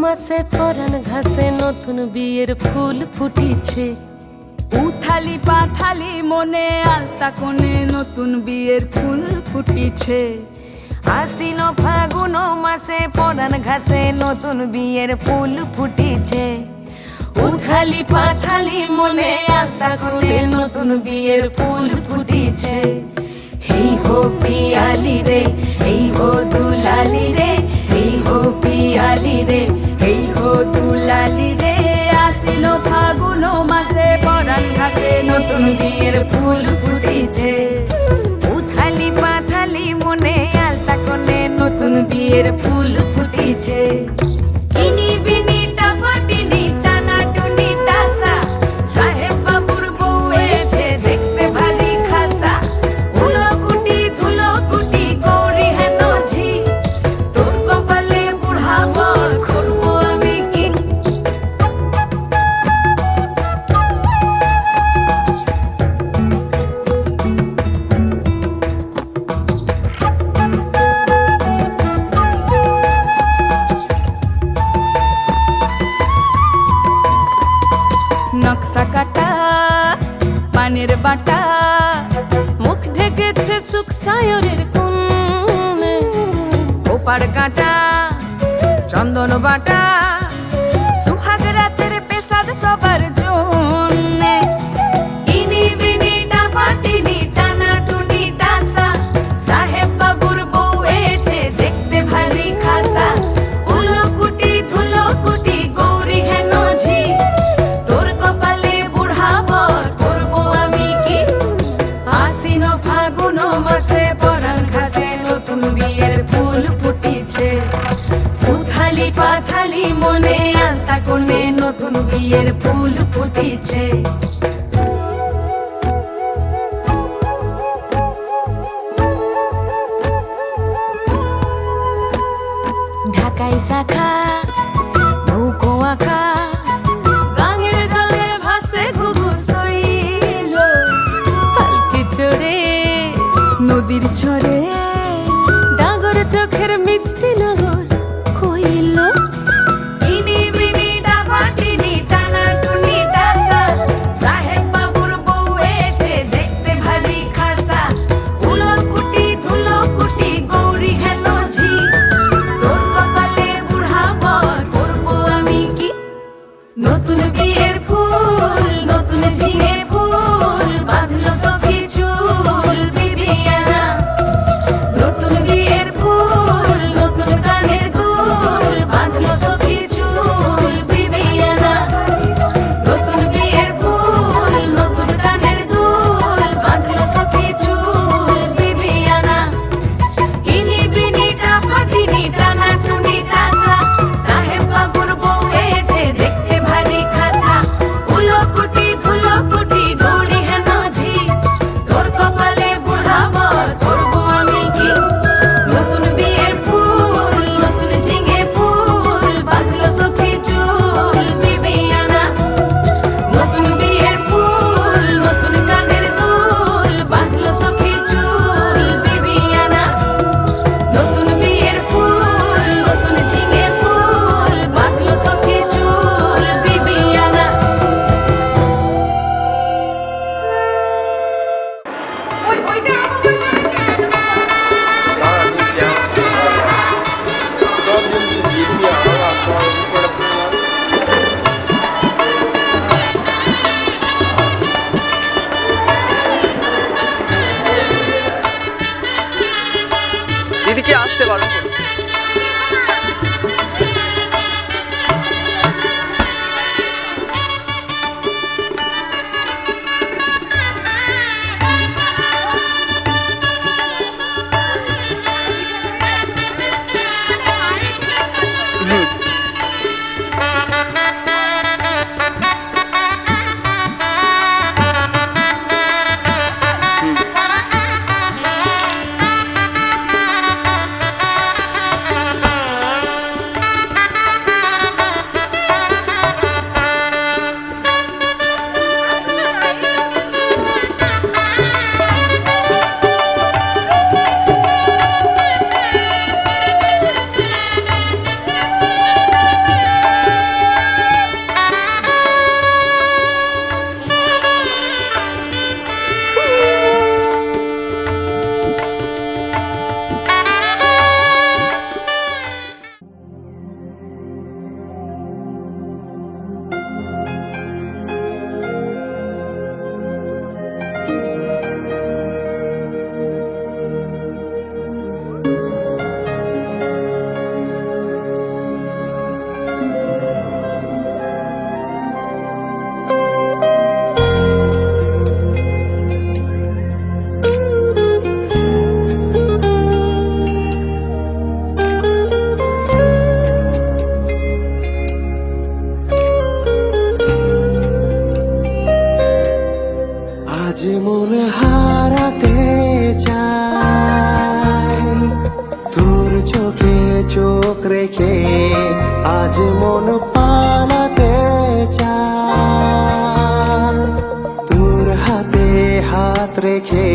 মাসে পরান ঘাসে নতুন বিয়ের ফুল ফুটিছে। উথালি পাথালি মনে আলতা কোণে নতুন বিয়ের ফুল ফুটিছে। আশ্বিন ফাগুন মাসে পরান ঘাসে নতুন বিয়ের ফুল ফুটিছে। উথালি পাথালি মনে আলতা কোণে নতুন বিয়ের ফুল ফুটিছে। এই হো পিয়ালি রে, এই হো দুলালি রে, এই হো পিয়ালি রে, এই হো দুলালি রে। আশ্বিন ফাগুন মাসে পরান ঘাসে নতুন বিয়ের ফুল ফুটিছে। উথালি পাথালি মনে আলতা কোণে নতুন বিয়ের ফুল ফুটিছে। ইনি বিনি টাপাটিনি টানা টুনি টাসা, সাহেব বাবুর বউ এসে দেখতে ভারী খাসা। উলকুটি ধুলকুটি গৌরী হেন ঝি, তোর কপালে বুড়া বর করবো আমি কি। নকশা কাটা পানের বাটা, মুখ ঢেকেছে সুখ সায়রের কোণে। ওপার কাটা চন্দন বাটা, সুহাগ রাতের পেশাদ সবার জন্যে। ইনি বিনি টাপাটিনি টানা টুনি টাসা, সাহেব বাবুর বউ এসে দেখতে ভারী খাসা। উলকুটি ধুলকুটি গৌরী হেন ঝি, তোর কপালে বুড়া বর করবো আমি কি। আশ্বিন ফাগুন মাসে পরান ঘাসে নতুন বিয়ের ফুল ফুটিছে। উথালি পাথালি মনে আলতা কোণে নতুন বিয়ের ফুল ফুটিছে। ঢাকাই শাখা নৌকো আঁকা, গাঙের জলে ভাসে ঘুঘু শৈল। পালকি চড়ে নদীর ছড়ে ডাগর চোখের মিষ্টি নগর কইল। ইনি বিনি টাপাটিনি টানা টুনি টাসা, সাহেব বাবুর বউ এসে দেখতে ভারী খাসা। উলকুটি ধুলকুটি গৌরী হেন ঝি, তোর কপালে বুড়া বর করবো আমি কি। নতুন বিয়ের ফুল নতুন ঝিঙে ফুল, বাঁধলো সখী চুল বিবিয়ানা। নতুন বিয়ের ফুল নতুন কানের দুল, বাঁধলো সখী চুল বিবিয়ানা। নতুন বিয়ের ফুল নতুন কানের দুল, বাঁধলো সখী চুল বিবিয়ানা। ইনি বিনি টাপাটিনি টানা টুনি টাসা, সাহেব বাবুর বউ এসে দেখতে ভারী খাসা। উলকুটি ধুলকুটি গৌরী হেন ঝি, তোর কপালে বুড়া বর করবো আমি কি। নতুন বিয়ের ফুল নতুন ঝিঙে ফুল, বাঁধলো সখী চুল বিবিয়ানা। নতুন বিয়ের ফুল নতুন কানের দুল, বাঁধলো সখী চুল বিবিয়ানা। নতুন বিয়ের ফুল নতুন ঝিঙে ফুল, বাঁধলো সখী চুল বিবিয়ানা। দিদিকে আসতে পারো। হারাতে চাই, তোর চোখে চোখ রেখে আজ মন পালাতে চাই, তোর হাতে হাত রেখে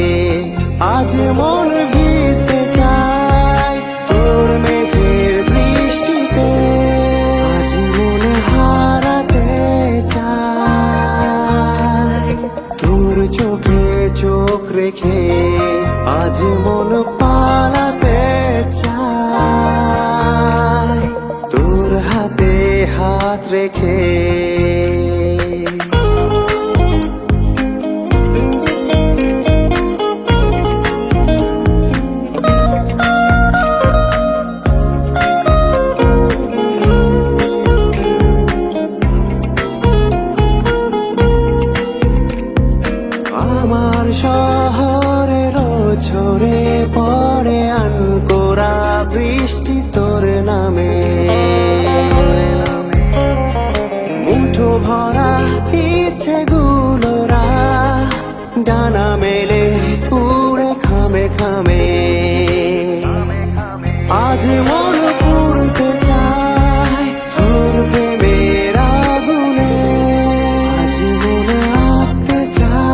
আজ মন ভিজতে চাই, তোর মেঘের বৃষ্টিতে আজ মন হারাতে চাই, তোর চোখে চোখ রেখে আজ মন পালাতে চাই, তোর হাতে হাত রেখে। আমার শহরের ঝরে পড়ে আনকোরা বৃষ্টি তোর নামে, মুঠো ভরা ইচ্ছেগুলোরা ডানা মেলে উড়ে খামে খামে, আজ মন পুড়তে চায় তোর প্রেমের আগুনে, আজ মন আঁকতে চায়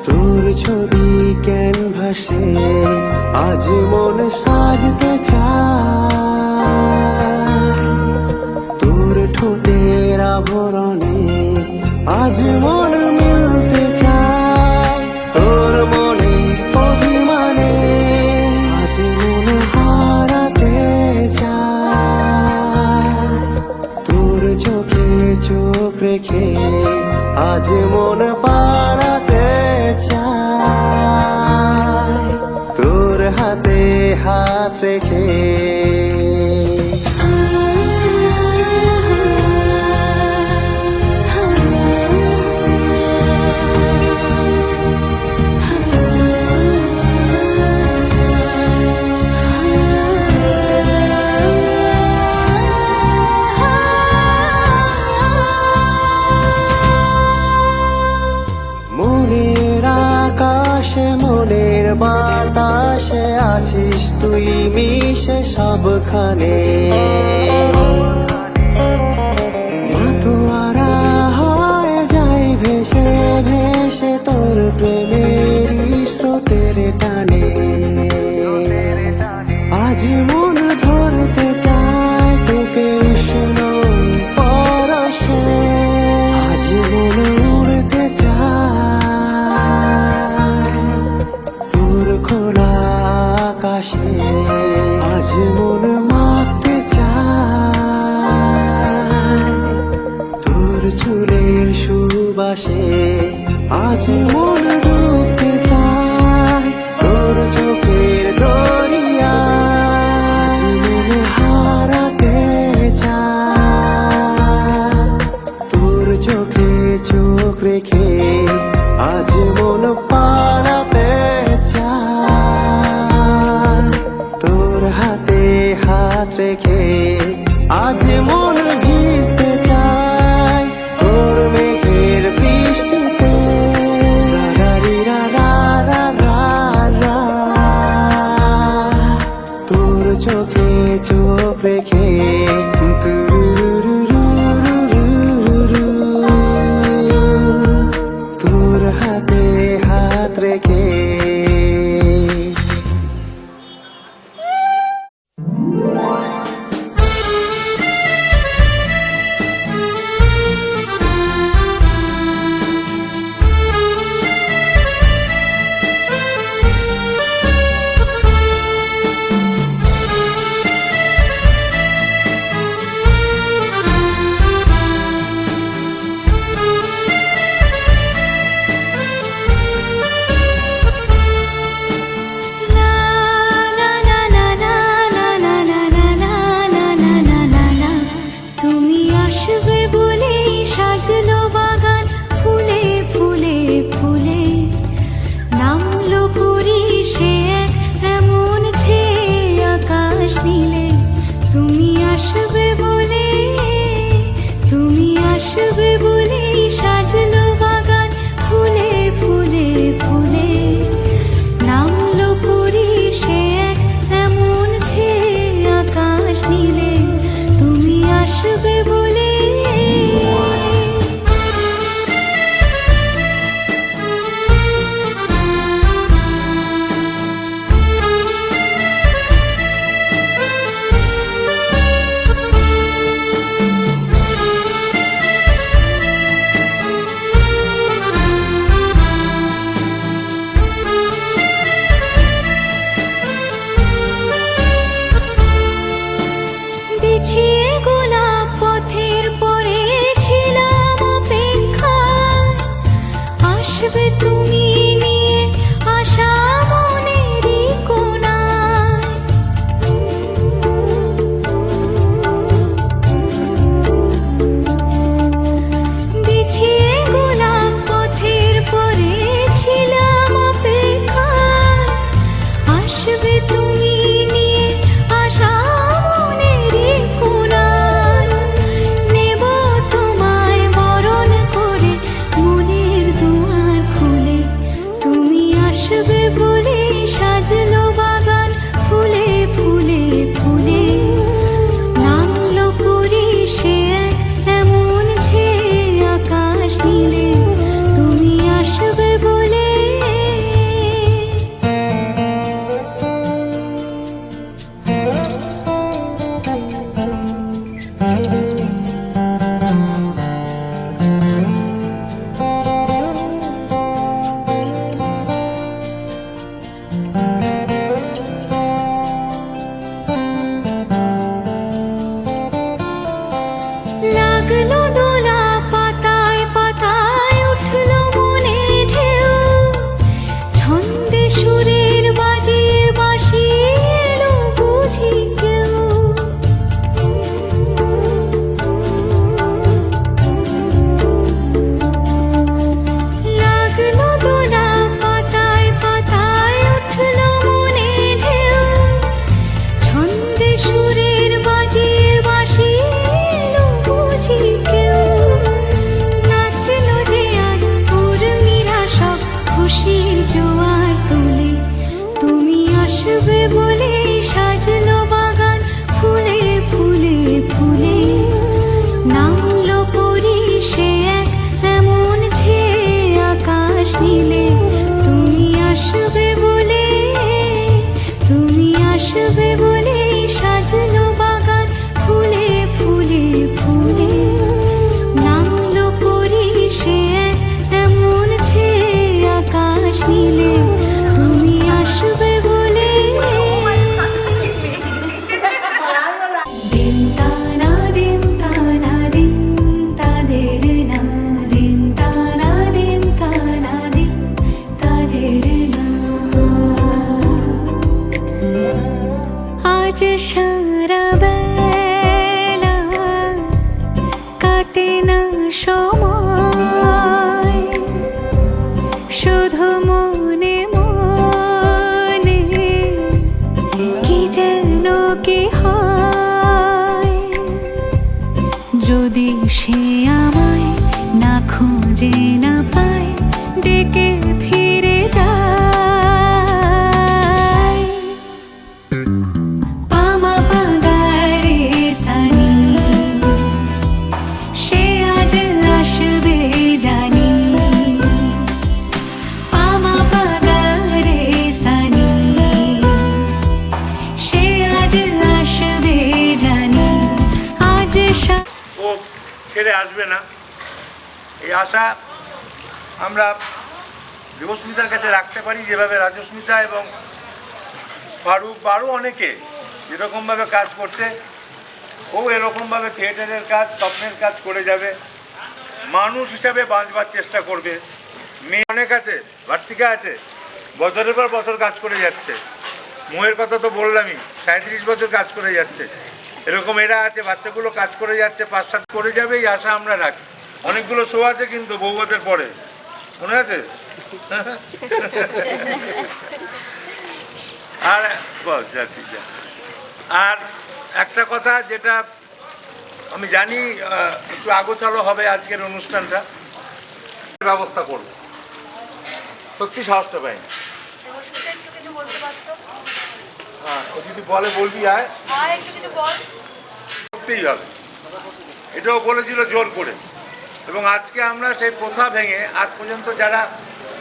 তোর ছবি ক্যানভাসে, আজ মন সাজতে চায় তোর ঠোঁটের আভরণে, আজ মন মিলতে চায় তোর মনে অভিমানে, আজ মন হারাতে চায় তোর চোখে চোখ রেখে আজ মন পালাতে চায়, তোর হাতে হাত রেখে। মনের আকাশে মনের বাতাসে আছিস তুই মিশে সবখানে, মাতোয়ারা হয়ে যায় ভেসে ভেসে তোর প্রেমেরই স্রোতের টানে, আজ মন ধরতে চায় তোকে উষ্ণ পরশে, আজ মন উড়তে চায় তোর খোলা আকাশে, আজ মন মাপতে চায় তোর চুলের সুবাসে, আজ মন ডুবতে চায় তোর চোখের দরিয়া, আজ মন হারাতে চায় তোর চোখে চোখ রেখে আজ মন পালাতে চায়, তোর হাতে হাত রেখে আজ মন ভিজতে চায় তোর মেঘের বৃষ্টিতে, রা রা রি রা রা রা রা রা, তোর চোখে চোখ রেখে তুরুরুরুরুরুরু, তোর হাতে হাত রেখে। আসবে বলেই সাজলো বাগান আসবে তুমি নিয়ে আশা মনেরই কোণায়। বিছিয়ে গোলাপ পথের পরে ছিলাম অপেক্ষায়, আসবে তুমি নিয়ে আশা মনেরই কোণায়। নেব তোমায় বরণ করে মনের দুয়ার খুলে, তুমি আসবে বলে সাজলো বাগান ফুলে ফুলে ফুলে। নামলো পরি সে এক এমন ছেয়ে আকাশ নীলে, তুমি আসবে বলে। লাগলো দোলা পাতায় পাতায় উঠলো মনে ঢেউ, ছন্দে সুরের বাজিয়ে বাঁশিয়ে এলো বুঝি কেউ। লাগলো দোলা পাতায় পাতায় উঠলো মনে ঢেউ, ছন্দে সুরের বাজিয়ে বাঁশিয়ে এলো বুঝি কেউ। নাচলো যে আজ উর্মিরা সব খুশির জোয়ার তোলে, তুমি আসবে বলে সাজলো বাগান ফুলে ফুলে ফুলে। নামলো পরি সে এক এমন ছেয়ে আকাশ নীলে, তুমি আসবে বলে, তুমি আসবে বলে সাজলো বাগান ফুলে ফুলে ফুলে। নামলো পরি সে এক এমন ছেয়ে আকাশ নীলে, তুমি আসবে বলে। দিন তানা দিন তানা দিন তাদের না, দিন তানা দিন তানা দিন তাদের না। আজ সারা বেলা কাটে না সময়, শুধু মনে মনে কি যেন কি হয়। যদি সে আমায় না খুঁজে না পায়, ডেকে ফিরে যায়। পামা পাগারে সানি, সে আজ আসবে জানি। পামা পাগারে সানি, সে আজ আসবে জানি। আজ ও ছেড়ে আসবে না, এই আশা আমরা দেবস্মিতার কাছে রাখতে পারি। যেভাবে রাজস্মিতা এবং ফারুক বারো অনেকে যেরকমভাবে কাজ করছে, ও এরকমভাবে থিয়েটারের কাজ, স্বপ্নের কাজ করে যাবে, মানুষ হিসাবে বাঁচবার চেষ্টা করবে। মেয়ে অনেক আছে, ভার্তিকা আছে, বছরের পর বছর কাজ করে যাচ্ছে। মোয়ের কথা তো বললামই, 37 বছর কাজ করে যাচ্ছে। এরকম এরা আছে, বাচ্চাগুলো কাজ করে যাচ্ছে, 5-7 করে যাবে, এই আশা আমরা রাখি। অনেকগুলো শো আছে কিন্তু বৌভাতের পরে, মনে আছে? আর বল যা ঠিক যা। আর একটা কথা যেটা আমি জানি একটু আগোছালো হবে আজকের অনুষ্ঠানটা, ব্যবস্থা করব। সত্যি সাহসটা পাইনি। হ্যাঁ, ও যদি বলে বলবি আয়, করতেই হবে। এটাও বলেছিল জোর করে। এবং আজকে আমরা সেই প্রথা ভেঙে আজ পর্যন্ত যারা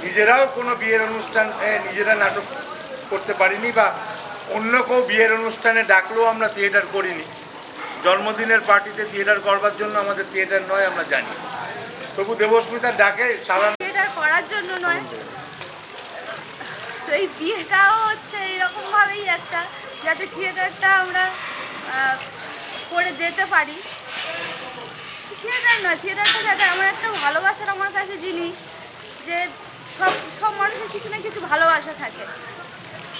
নিজেরাও কোনো বিয়ের অনুষ্ঠানে নিজেরা নাটক করতে পারিনি, বা অন্য কেউ বিয়ের অনুষ্ঠানে ডাকলেও আমরা থিয়েটার করিনি। জন্মদিনের পার্টিতে থিয়েটার করবার জন্য আমাদের থিয়েটার নয়, আমরা জানি। তবু দেবস্মিতার ডাকে সারা থিয়েটার করার জন্য নয়, তো এই বিয়েটাও হচ্ছে এইরকমভাবেই একটা, যাতে থিয়েটারটা আমরা করে যেতে পারি। থিয়েটার নয়, থিয়েটারটা যাতে আমার একটা ভালোবাসার আমার কাছে জিনিস, যে কিছু না কিছু ভালোবাসা থাকে।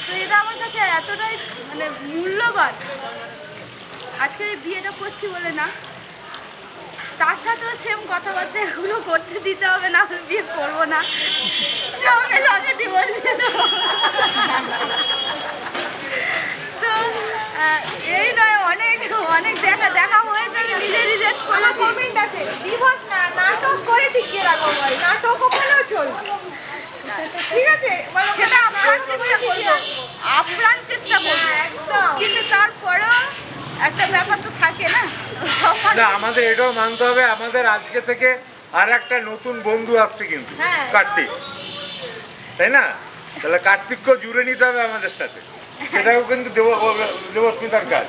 তো এটা আমার কাছে এতটাই মানে মূল্যবান। আজকে এই বিয়েটা করছি বলে না, তার সাথেও সেম কথাবার্তা এগুলো করতে দিতে হবে, না হলে বিয়ে করবো না, সঙ্গে সঙ্গে ডিভোর্স দিয়ে দেবো। তো এই নয়, অনেক অনেক দেখা হয়েছে, আমি নিজে রিজেক্ট করে কমেন্ট আছে ডিভোর্স না, নাটক করে টিকিয়ে রাখো ভাই, নাটকও করলেও চলবে, ঠিক আছে? সেটা আপ্রাণ চেষ্টা করবো, আপ্রাণ চেষ্টা করবো একদম, কিন্তু তারপরেও একটা ব্যাপার তো থাকে না। না, আমাদের এটাও মানতে হবে, আমাদের আজকে থেকে আর একটা নতুন বন্ধু আসছে কিন্তু, কার্তিক, তাই না? তাহলে কার্তিককেও জুড়ে নিতে হবে আমাদের সাথে, সেটাও কিন্তু দেবস্মিতার কাজ।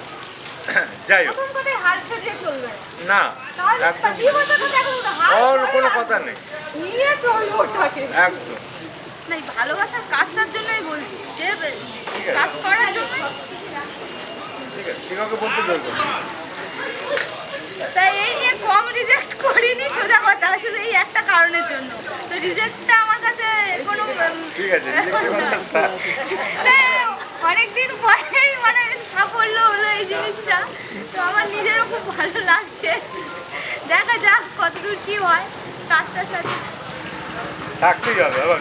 যাই হোক, হাল ছেড়ে চলবে না, তাহলে একদম ডিভোর্সের কথা এখন হাল ওর ধরে কোনো না। কথা নেই, নিয়ে চলবো ওটাকে। একদম না, এই ভালোবাসার কাজটার জন্যই বলছি, যে ঠিক আছে। কাজ করার জন্য। ঠিক আছে, ঠিক আছে, বলতে চলবে। তাই এই নিয়ে কম রিজেক্ট করিনি, সোজা কথা, শুধু এই একটা কারণের জন্য। তো রিজেক্টটা আমার কাছে কোনো ঠিক আছে, অনেকদিন পরেই মানে সাফল্য হলো এই জিনিসটা, তো আমার নিজেরও খুব ভালো লাগছে। দেখা যাক কতদূর কি হয় কাজটার সাথে। থাকতেই হবে আবার,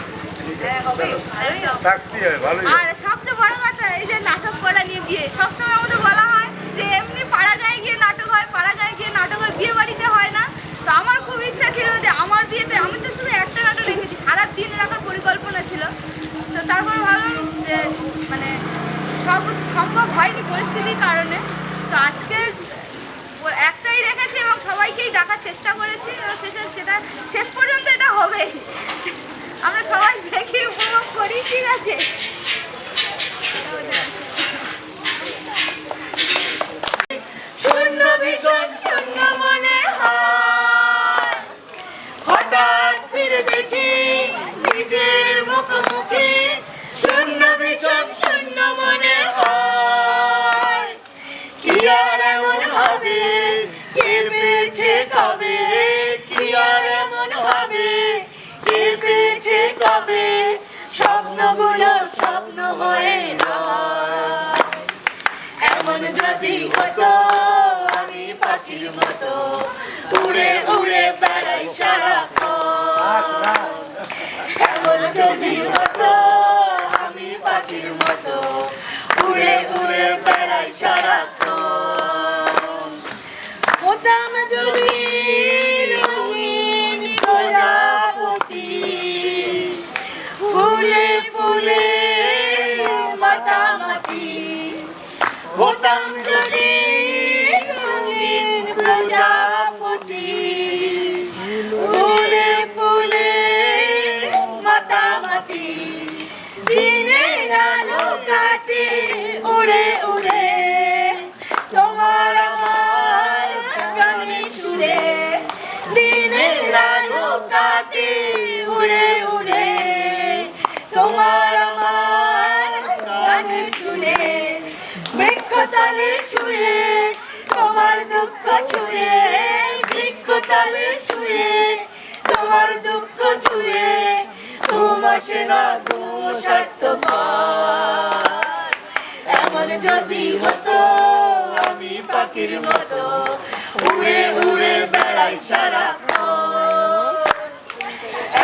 ভালোই হবে। থাকতেই হবে, ভালোই আর সবচেয়ে বড় কথা, এই যে নাটক করা নিয়ে বিয়ে, সবসময় আমাদের বলা হয় যে এমনি পাড়া গায়ে গিয়ে নাটক হয়, পাড়া গায়ে গিয়ে নাটক হয়, বিয়ে বাড়িতে হয় না। তো আমার খুব ইচ্ছা ছিল যে আমার বিয়েতে, আমি তো শুধু একটা নাটক রেখেছি, সারা দিন রাখার পরিকল্পনা ছিল। তো তারপর ভাবলাম যে মানে সব সম্ভব হয়নি পরিস্থিতির কারণে। তো আজকে একটাই রেখেছি এবং সবাইকেই ডাকার চেষ্টা করেছি, এবং সেটা শেষ পর্যন্ত এটা হবে। আমরা সবাই দেখি, উপভোগ করি, ঠিক আছে? শূন্য ভীষণ শূন্য মনে হয়, হঠাৎ ফিরে দেখি নিজের মুখোমুখি। শূন্য ভীষণ শূন্য মনে হয়, কি আর এমন হবে, কে পেয়েছে কবে, কি আর এমন হবে, কে পেয়েছে কবে, স্বপ্নগুলো স্বপ্ন হয়ে রয়। এমন যদি হতো আমি পাখির মতো উড়ে উড়ে বেড়াই সারাক্ষণ, এমন যদি হতো আমি পাখির মতো উড়ে উড়ে বেড়াই সারাক্ষণ, হতাম যদি রঙিন প্রজাপতি, ফুলে ফুলে মাতামাতি, হতাম যদি রঙিন প্রজাপতি, ফুলে ফুলে মাতামাতি, দিনের আলো কাটে উড়ে উড়ে তোমার আমার গানের সুরে, দিনের আলো কাটে উড়ে উড়ে তোমার আমার গানের সুরে, বৃক্ষতলে শুয়ে তোমার দুঃখ ছুঁয়ে, বৃক্ষতলে শুয়ে তোমার দুঃখ ছুঁয়ে, তোমাসে না সার্থকবার। এমন যদি হতো আমি পাখির মতো উড়ে উড়ে বেড়াই সারাক্ষণ,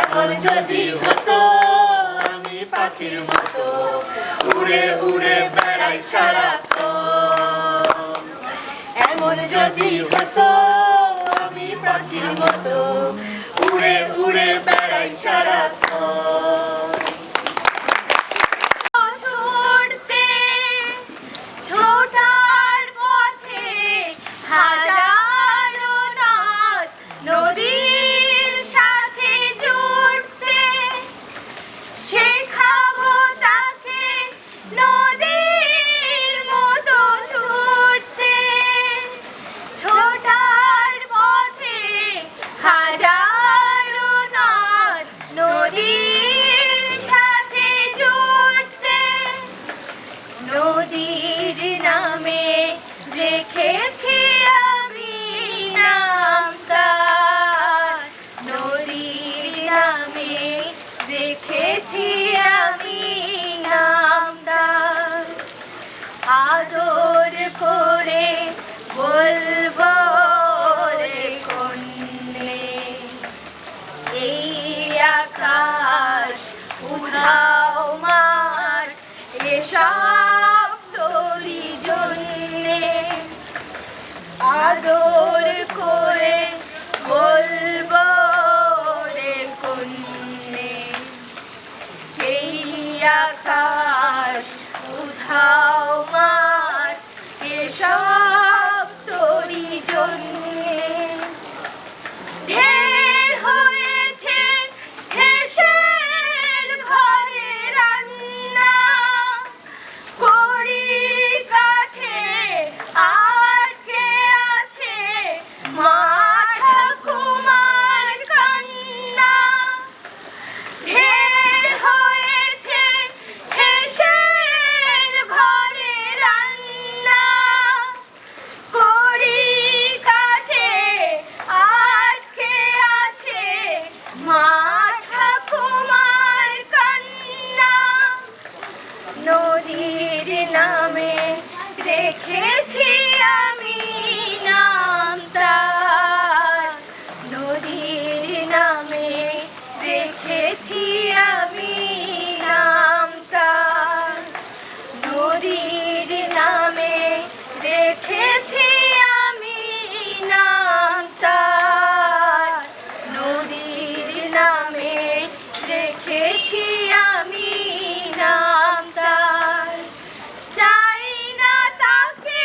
এমন যদি হতো আমি পাখির মতো উড়ে উড়ে বেড়াই সারাক্ষণ, এমন যদি হতো আমি পাখির মতো উড়ে উড়ে বেড়াই সারাক্ষণ। ছুটতে ছোটার পথে হাজারো নাদ, নদীর সাথে জুড়তে শেখাবো তাকে নদীর মতো ছুটতে, ছোটার পথে হাজারো নাদ, নদীর সাথে জুড়তে, নদীর নামে রেখেছি আমি নাম তার, নদীর নামে রেখেছি আমি নামদার আদর করে বলবো রে কন্যে এই আকাশ উধাও মার এসব তোরি জন্যে আদর করে বলবো রে কন্যে এই আকাশ উধাও মার এসব তোরি জন্যে ঢের হয়েছে হেসেল ঘরে রান্না কড়ি কাঠে আটকে আছে মা ঠাকুমার কান্না ঢের হয়েছে হেসেল ঘরে রান্না কড়ি কাঠে আটকে আছে মা ঠাকুমার কান্না নদীর নামে রেখেছি আমি নাম তার নদীর নামে রেখেছি আমি নাম তার নদীর নামে রেখেছি আমি নাম তার নদীর নামে রেখেছি আমি নাম তার চাই না তাকে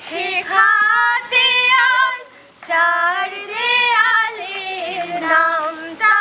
শেখাতে আর চার দেয়ালের নামটা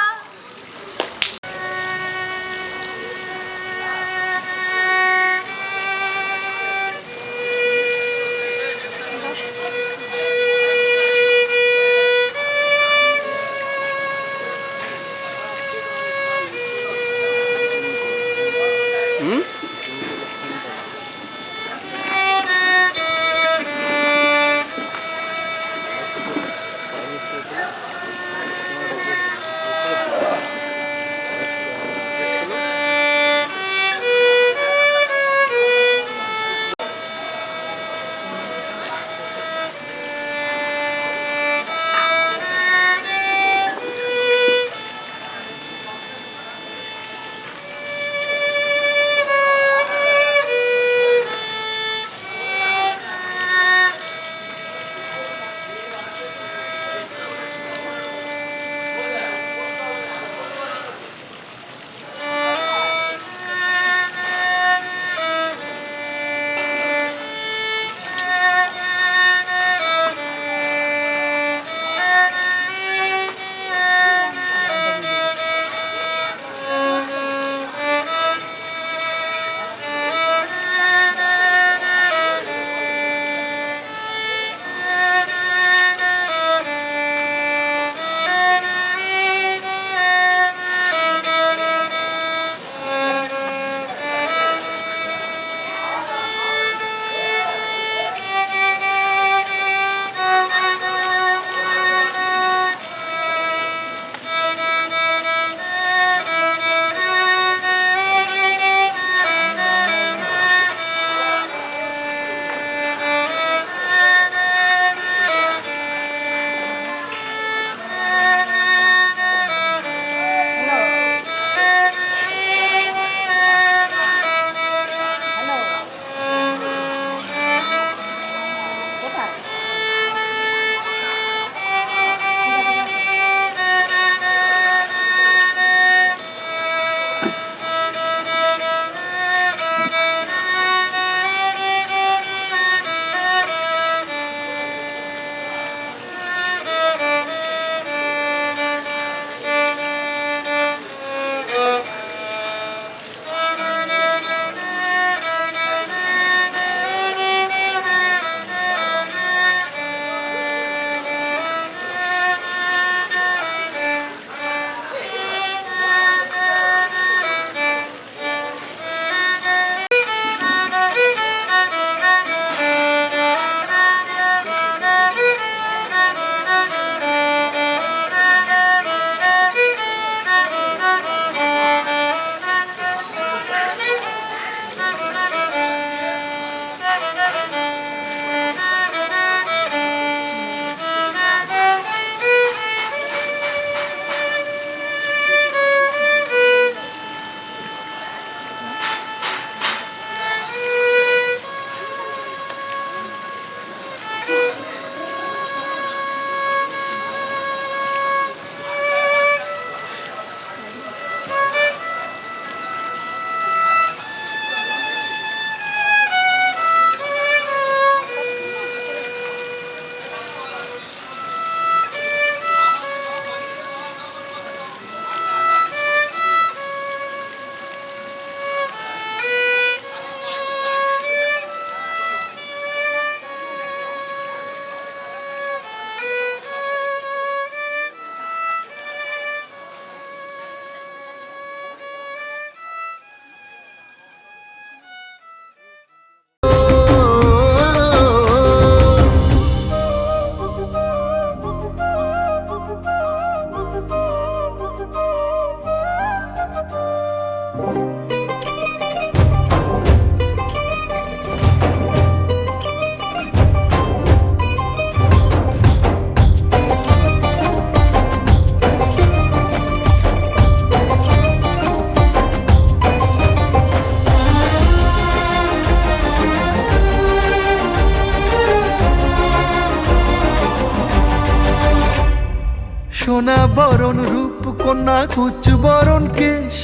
সোনা বরণ রূপ কন্যা কুচ বরণ কেশ,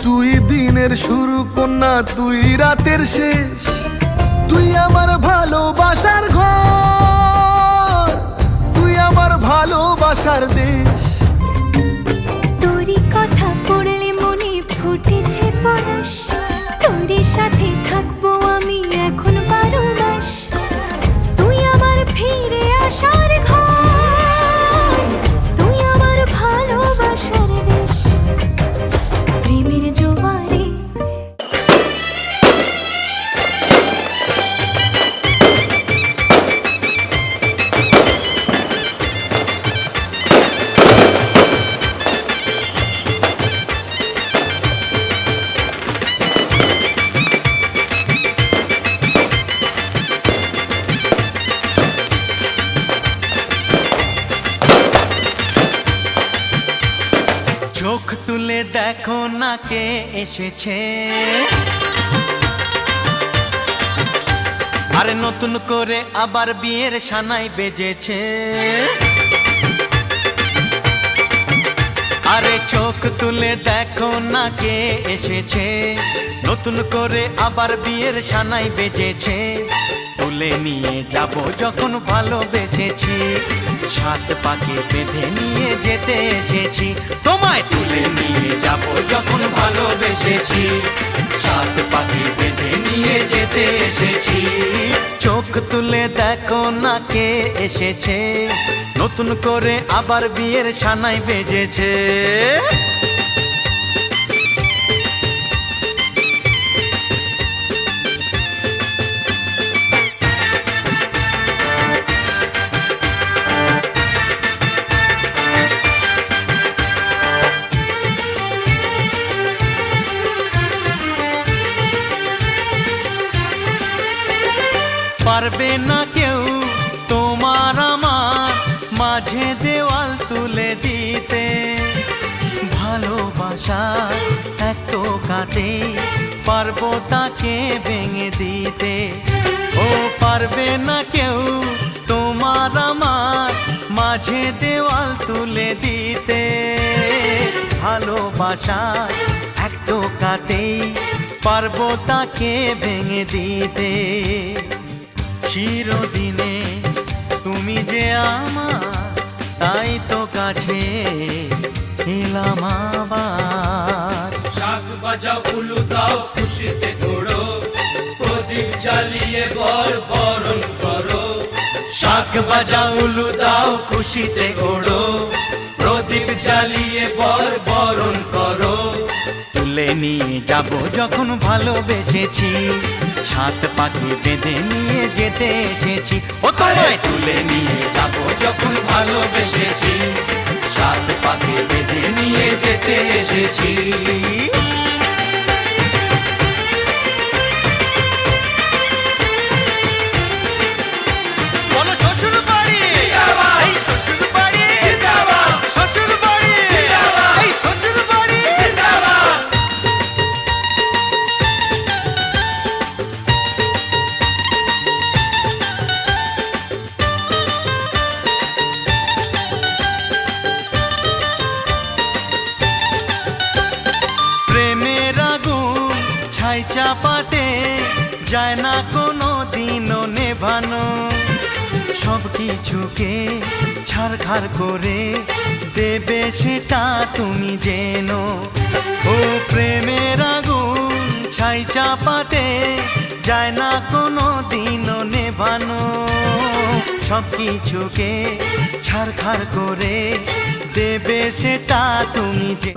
তুই দিনের শুরু কন্যা তুই রাতের শেষ। তুই আমার ভালোবাসার ঘর, তুই আমার ভালোবাসার দেশ। তোরই কথা পড়লে মনে ফুটেছে পরশ, তোরই সাথে থাকবো আমি এখন 12 মাস। তুই আমার ফিরে আসার ঘর, তুই আমার ভালোবাসার দেশ। প্রেমের জোয়ারে চোখ তুলে দেখো না কে এসেছে, আরে নতুন করে আবার বিয়ের সানাই বেজেছে। আরে চোখ তুলে দেখো না কে এসেছে, নতুন করে আবার বিয়ের সানাই বেজেছে। তুলে নিয়ে যাব যখন ভালোবেসেছি, সাত পাকে বেঁধে নিয়ে যেতে এসেছি। তোমায় তুলে নিয়ে যাব যখন ভালোবেসেছি, সাত পাকে বেঁধে নিয়ে যেতে এসেছি। চোখ তুলে দেখো না কে এসেছে, নতুন করে আবার বিয়ের সানাই বেজেছে। পারবে না কেউ তোমার আমার মাঝে দেওয়াল তুলে দিতে, ভালোবাসা এক টোকাতে পারবো তাকে ভেঙে দিতে। ও পারবে না কেউ তোমার আমার মাঝে দেওয়াল তুলে দিতে, ভালোবাসা এক টোকাতেই পারবো তাকে ভেঙে দিতে। চিরদিনে তুমি যে আমার, তাই তো কাছে এলাম আবার। শাক বাজাও উলু দাও খুশিতে ঘোড়ো, প্রদীপ জ্বালিয়ে বর বরণ করো। শাক বাজাও উলু দাও খুশিতে ওড়ো, প্রদীপ জ্বালিয়ে বর বরণ করো। তুলে নিয়ে যাব যখন ভালোবেসেছি, সাত পাখি বেঁধে নিয়ে যেতে এসেছি। ও তোমায় তুলে নিয়ে যাব যখন ভালোবেসেছি, সাত পাকে বেঁধে নিয়ে যেতে এসেছি। বলো শ্বশুর বাড়ি, এই শ্বশুর বাড়ি, শ্বশুর বাড়ি, এই শ্বশুর বাড়ি। প্রেমের আগুন ছাই চাপাতে যায় না কোনো দিনও নেভানো, সব কিছুকে ছাড়খাড় করে দেবে সেটা তুমি জেনো। ও প্রেমের আগুন ছাই চাপাতে যায় না কোনো দিনও নেভানো, সব কিছুকে ছাড়খাড় করে দেবে সেটা তুমি যে।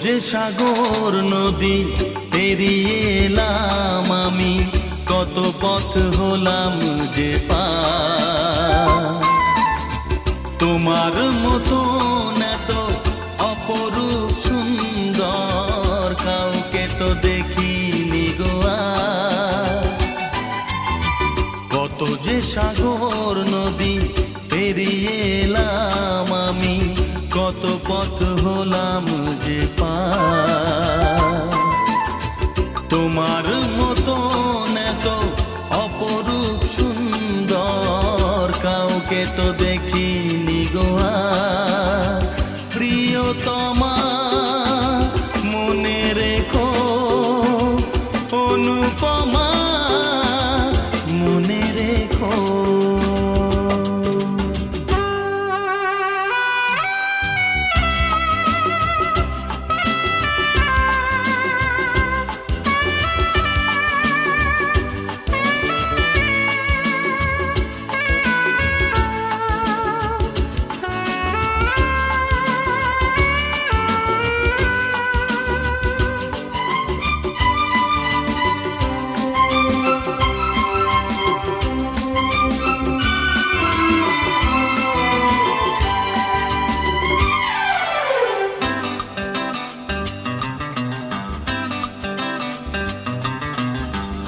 যে সাগর নদী পেরিয়ে এলাম আমি, কত পথ হলাম যে পার। তোমার মতো এত অপরূপ সুন্দর কাউকে তো দেখিনি গো আর। কত যে সাগর নদী পেরিয়ে এলাম আমি, কত পথ হলাম যে পার। তোমার মতো এত অপরূপ সুন্দর কাউকে তো দেখিনি গো আর। প্রিয়তমা মনে রেখো, অনুপমা মনে রেখো।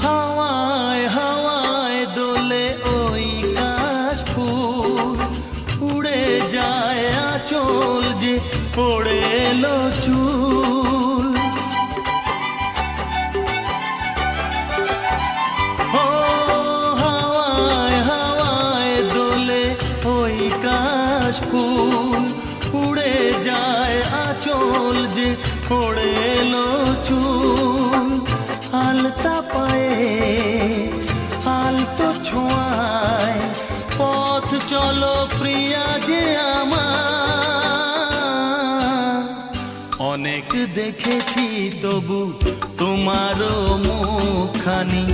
হাওয়ায় হাওয়ায় দোলে ওই কাশফুল, উড়ে যায় আঁচল যে পড়ে এলো চুল। ও হাওয়ায় হাওয়ায় দোলে ওই কাশফুল, উড়ে যায় আঁচল যে পড়ে এলো চুল। আলতা পায়ে আলতো ছোঁয়ায় পথ চলো প্রিয়া যে আমার। অনেক দেখেছি তবু তোমারও মুখখানি,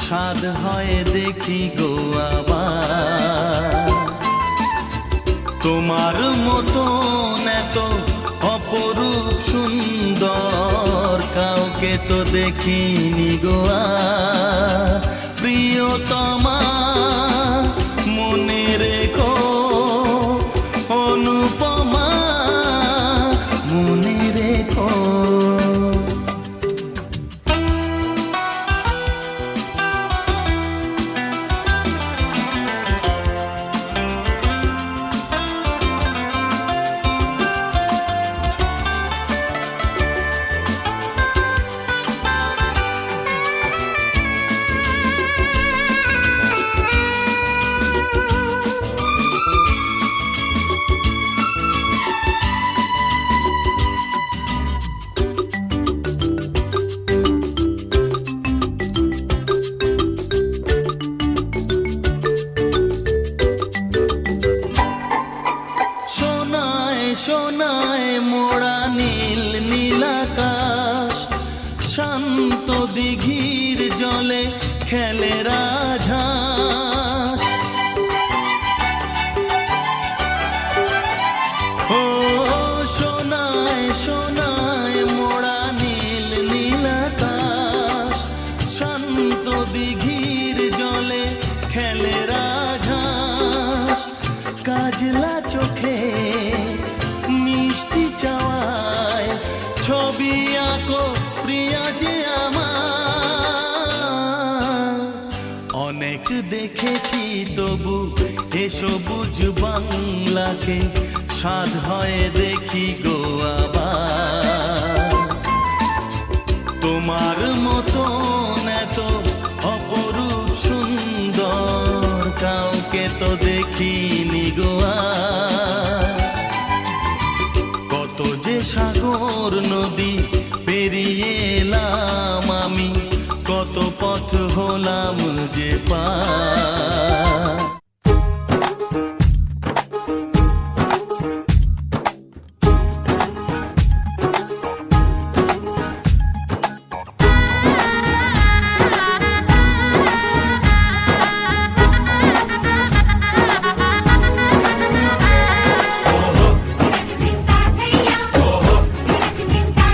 স্বাদ হয় দেখি গো আবার। তোমার মতো এত অপরূপ সুন্দর কাউকে তো দেখিনি গো আর। প্রিয়তমা মনে রেখো, অনুপমা মনে রেখো। সোনায় মোড়া নীল নীলাকাশ, শান্ত দিঘির জলে খেলে রাজহাঁস। ও সোনায় সোনায় মোড়া নীল নীলাকাশ, শান্ত দিঘির জলে খেলে রাজহাঁস। কাজলা চোখে মিষ্টি চাওয়ায় ছবি আঁকো প্রিয়া যে আমার। অনেক দেখেছি তবু এ সবুজ বাংলাকে, স্বাদ হয় দেখি গো আবার। তোমার মতো এত অপরূপ সুন্দর কাউকে তো দেখিনি গো আর। কত যে সাগর নদী পেরিয়ে এলাম আমি, কত পথ হলাম যে পার। Din ta thaiya, din ta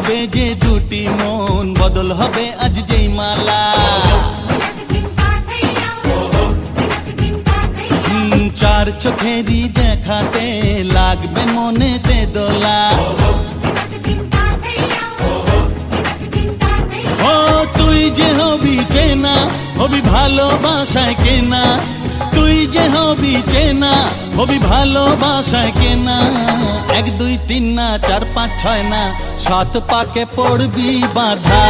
হবে যে দুটি মন, বদল হবে আজ যেই মালা। চার চোখেরই দেখাতে লাগবে মনেতে দোলা। ও তুই যে হবি চেনা, হবি ভালোবাসায় কেনা। তুই যে হবি চেনা, হবি ভালোবাসায় কেনা। 1 2 3 না 4 5 6 না 7 পাকে পড়বি বাঁধা।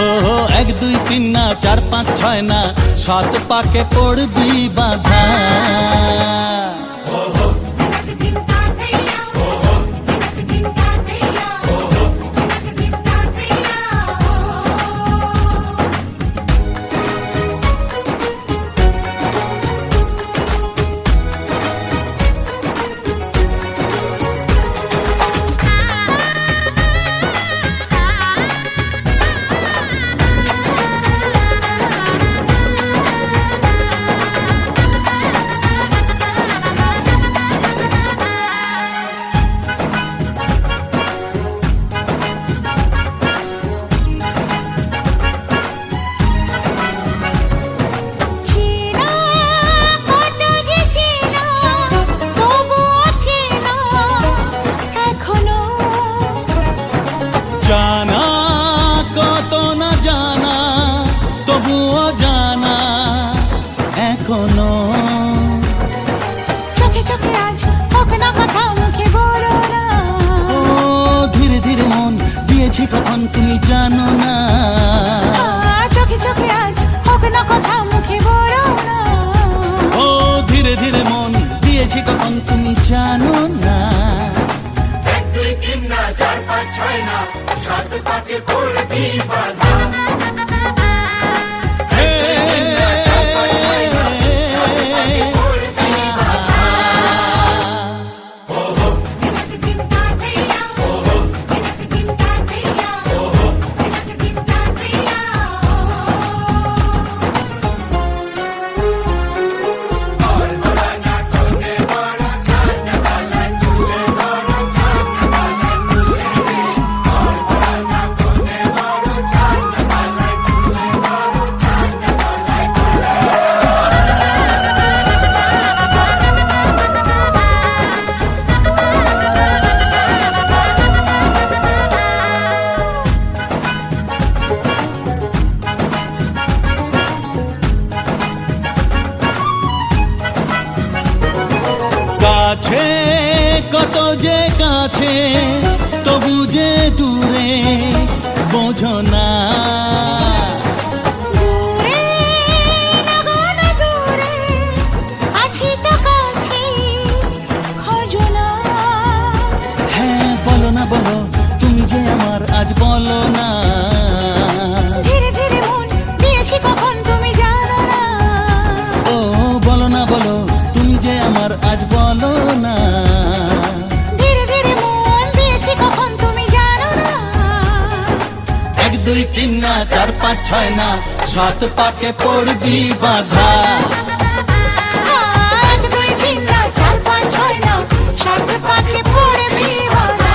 ও 1 2 3 না 4 5 6 না 7 পাকে পড়বি বাঁধা। জানা কত না জানা, তবুও জানা এখনো। চোখে চোখে আজ হোক না কথা মুখে বলো না। ও ধীরে ধীরে মন দিয়েছি কখন তুমি জানো না। চোখে চোখে আজ হোক না কথা মুখে বলো না। ও ধীরে ধীরে মন দিয়েছি কখন তুমি জানো না। 1 2 3 না 4 5 6 না 7 পাকে পড়বি বাঁধা। কাছে কত যে কাছে, তবু যে দূরে বোঝো না। দূরে না গো না দূরে, আছি তো কাছে খোঁজো না। হ্যাঁ বলো না বলো, তুমি যে আমার আজ বলো না। ধীরে ধীরে মন দিয়েছি কখন তুমি জানো না। ও বলো না বলো, তুমি যে আমার আজ বলো না। ধীরে ধীরে মন দিয়েছি কখন তুমি জানো না। 1 2 3 না 4 5 6 না 7 পাকে পড়বি বাঁধা। 1 2 3 না 4 5 6 না 7 পাকে পড়বি বাঁধা।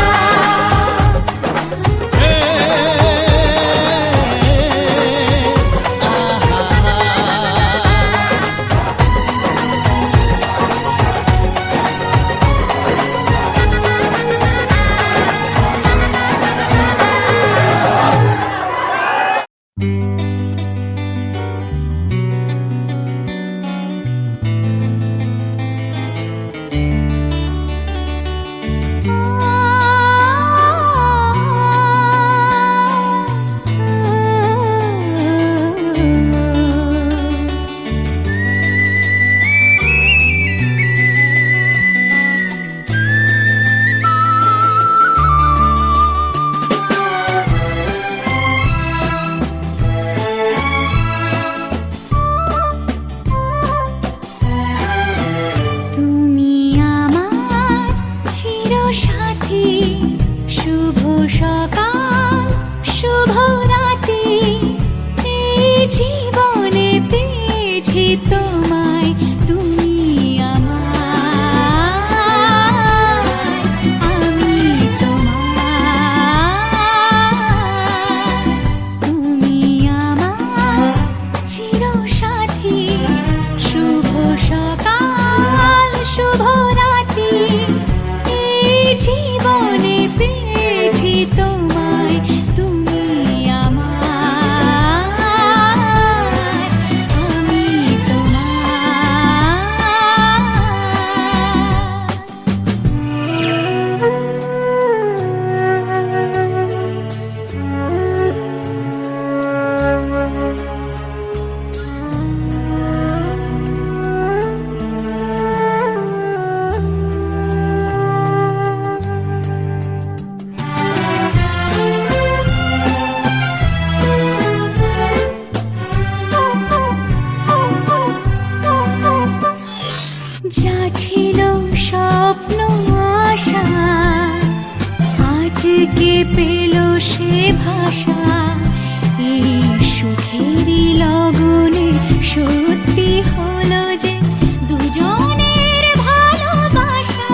তোমায় তুমি আমায় আমি তোমায় কে পেল সে ভাষা এই সুখেরই লগনে সত্যি হলো যে দুজনের ভালোবাসা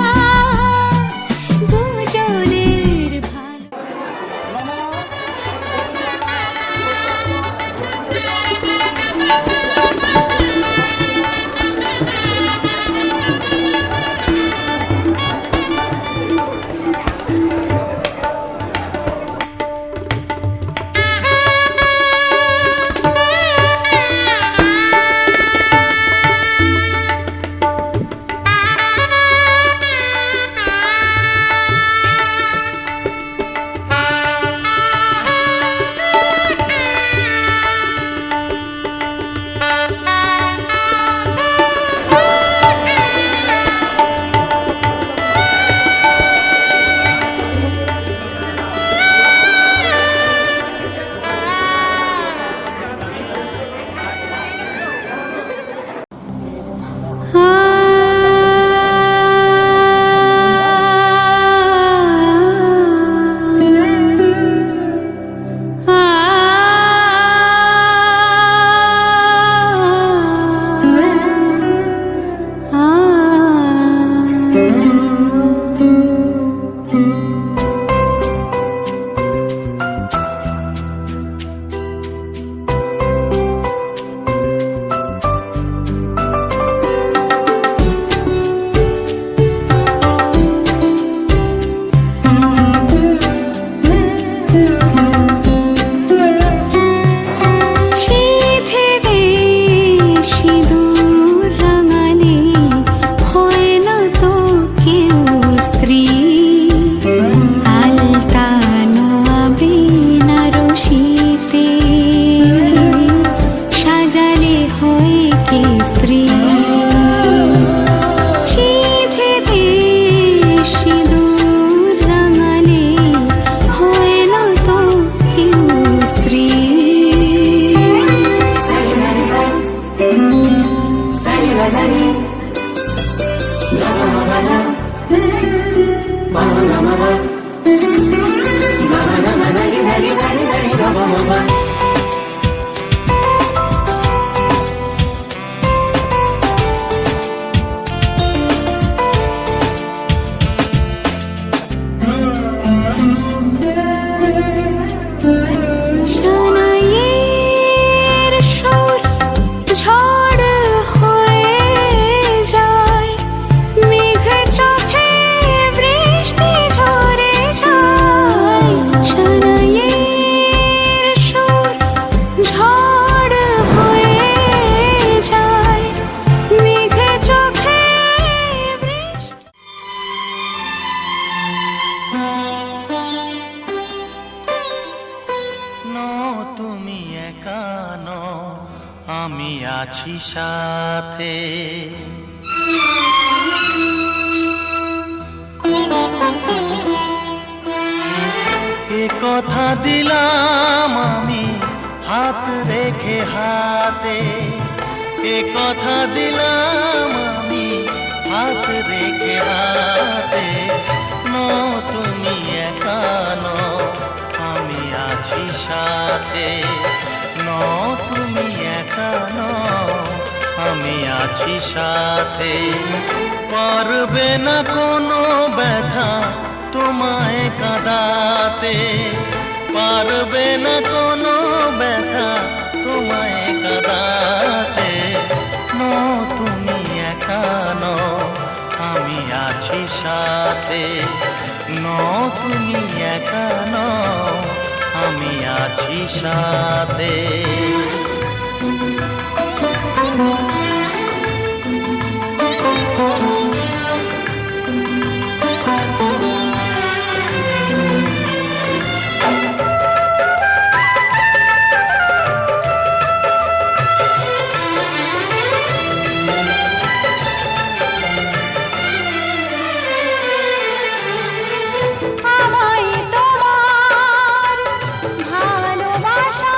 দুজনের ভালো আমি আছি সাথে এ কথা দিলাম আমি হাত রেখে হাতে এ কথা দিলাম আমি হাত রেখে হাতে নো তুমি একা নও আমি আছি সাথে নো তুমি একা নও আমি আছি সাথে পারবে না কোনো ব্যথা তোমায় কাঁদাতে পারবে না কোনো ব্যথা তোমায় কাঁদাতে নো তুমি একা নও আমি আছি সাথে নো তুমি একা নও আমি আছি সাথে আমায় তোমার ভালোবাসা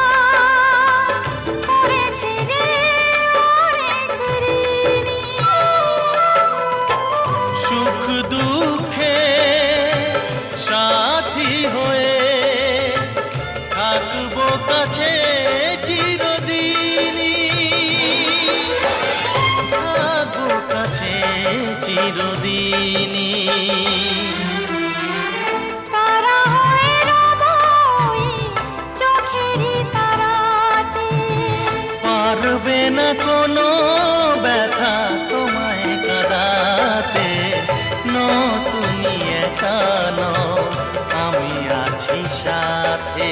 আসবে না কোনো ব্যথা তোমায় কাঁদাতে। নতুনই একা নও, আমি আছি সাথে।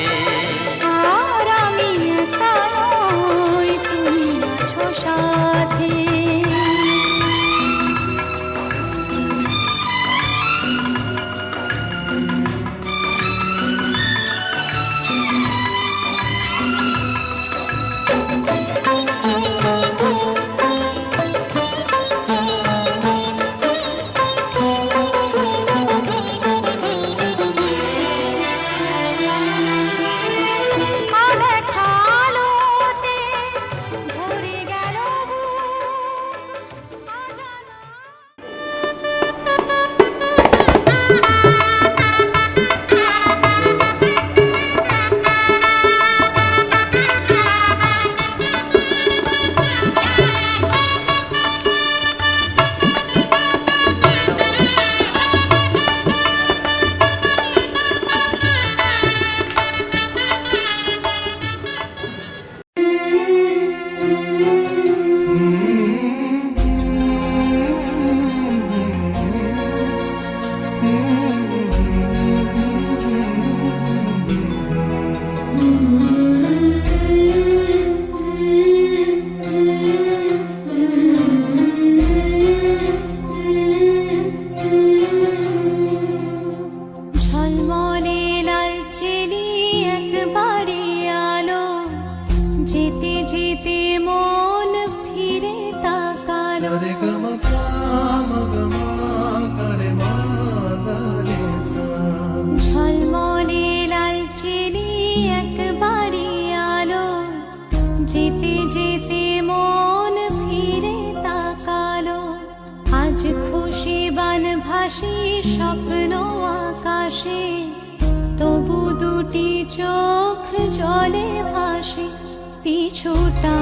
আর আমি একা নই, তুমি আছো সাথে। ঝলমলে লালচেলি একবারে আলো, যেতে যেতে মন ফিরে তাকালো। ঝলমলে লালচেলি একবারে আলো, যেতে যেতে মন ফিরে তাকালো। আজ খুশি বান ভাসি স্বপ্ন আকাশে, তবু দুটি চোখ জলে ভাসে পিছুটা